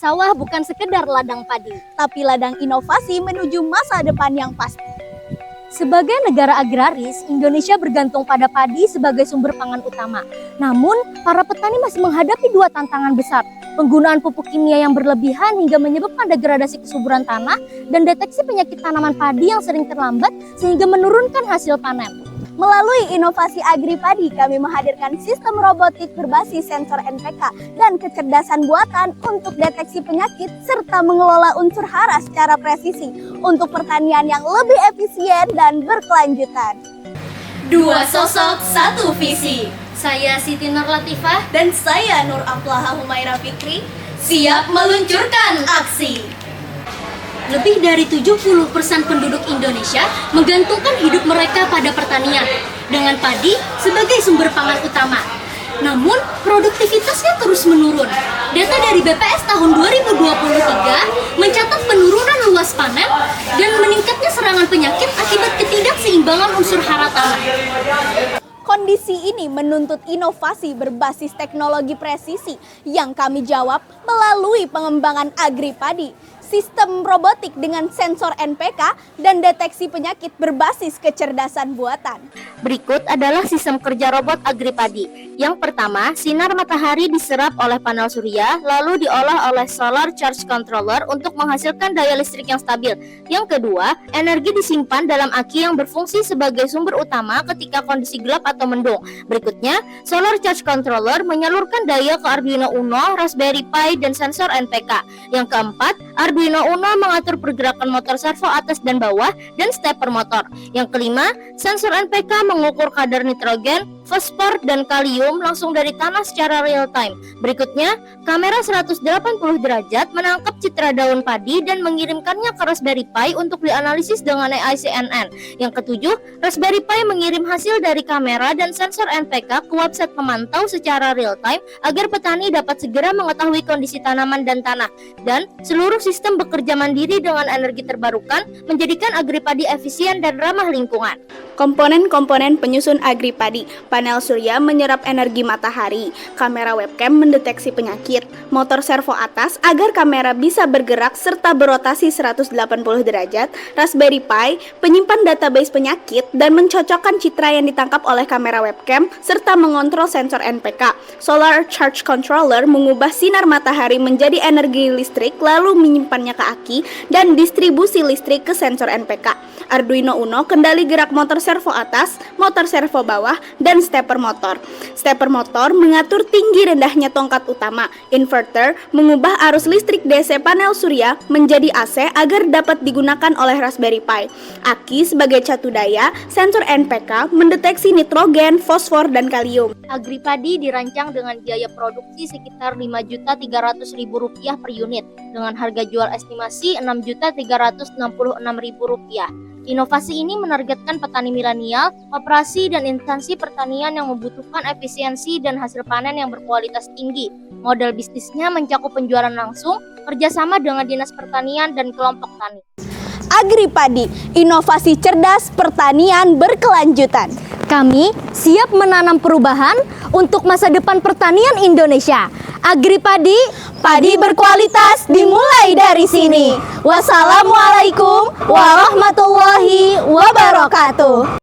Sawah bukan sekedar ladang padi, tapi ladang inovasi menuju masa depan yang pasti. Sebagai negara agraris, Indonesia bergantung pada padi sebagai sumber pangan utama. Namun, para petani masih menghadapi dua tantangan besar. Penggunaan pupuk kimia yang berlebihan hingga menyebabkan degradasi kesuburan tanah dan deteksi penyakit tanaman padi yang sering terlambat sehingga menurunkan hasil panen. Melalui inovasi AgriPadi, kami menghadirkan sistem robotik berbasis sensor NPK dan kecerdasan buatan untuk deteksi penyakit serta mengelola unsur hara secara presisi untuk pertanian yang lebih efisien dan berkelanjutan. Dua sosok, satu visi. Saya Siti Nur Latifah Dan saya Nur Aflaha Humaira Fikri, Siap meluncurkan aksi. Lebih dari 70% penduduk Indonesia menggantungkan hidup mereka pada pertanian, dengan padi sebagai sumber pangan utama. Namun, produktivitasnya terus menurun. Data dari BPS tahun 2023 mencatat penurunan luas panen dan meningkatnya serangan penyakit akibat ketidakseimbangan unsur hara tanah. kondisi ini menuntut inovasi berbasis teknologi presisi yang kami jawab melalui pengembangan AgriPadi. Sistem robotik dengan sensor NPK dan deteksi penyakit berbasis kecerdasan buatan. Berikut adalah sistem kerja robot AgriPadi. Yang pertama, sinar matahari diserap oleh panel surya, lalu diolah oleh solar charge controller untuk menghasilkan daya listrik yang stabil. Yang kedua, energi disimpan dalam aki yang berfungsi sebagai sumber utama ketika kondisi gelap atau mendung. Berikutnya, solar charge controller menyalurkan daya ke Arduino Uno, Raspberry Pi, dan sensor NPK. Yang keempat, Arduino Uno mengatur pergerakan motor servo atas dan bawah dan stepper motor. Yang kelima, sensor NPK mengukur kadar nitrogen, fosfor, dan kalium langsung dari tanah secara real time. Berikutnya, kamera 180 derajat menangkap citra daun padi dan mengirimkannya ke Raspberry Pi untuk dianalisis dengan AI CNN. Yang ketujuh, Raspberry Pi mengirim hasil dari kamera dan sensor NPK ke website pemantau secara real time agar petani dapat segera mengetahui kondisi tanaman dan tanah. Dan seluruh sistem bekerja mandiri dengan energi terbarukan, menjadikan AgriPadi efisien dan ramah lingkungan. Komponen-komponen penyusun AgriPadi, panel surya menyerap energi matahari, kamera webcam mendeteksi penyakit, motor servo atas agar kamera bisa bergerak serta berotasi 180 derajat, Raspberry Pi penyimpan database penyakit dan mencocokkan citra yang ditangkap oleh kamera webcam serta mengontrol sensor NPK. Solar Charge Controller mengubah sinar matahari menjadi energi listrik lalu menyimpannya ke aki dan distribusi listrik ke sensor NPK. Arduino Uno kendali gerak motor servo atas, motor servo bawah, dan stepper motor. Stepper motor mengatur tinggi rendahnya tongkat utama. Inverter mengubah arus listrik DC panel surya menjadi AC agar dapat digunakan oleh Raspberry Pi. Aki sebagai catu daya, sensor NPK mendeteksi nitrogen, fosfor, dan kalium. AgriPadi dirancang dengan biaya produksi sekitar Rp5.300.000 per unit, dengan harga jual estimasi Rp6.366.000. Inovasi ini menargetkan petani milenial, koperasi, dan instansi pertanian yang membutuhkan efisiensi dan hasil panen yang berkualitas tinggi. Model bisnisnya mencakup penjualan langsung, kerjasama dengan dinas pertanian dan kelompok tani. AgriPadi, inovasi cerdas pertanian berkelanjutan. Kami siap menanam perubahan untuk masa depan pertanian Indonesia. AgriPadi, Padi berkualitas dimulai dari sini. Wassalamualaikum warahmatullahi wabarakatuh.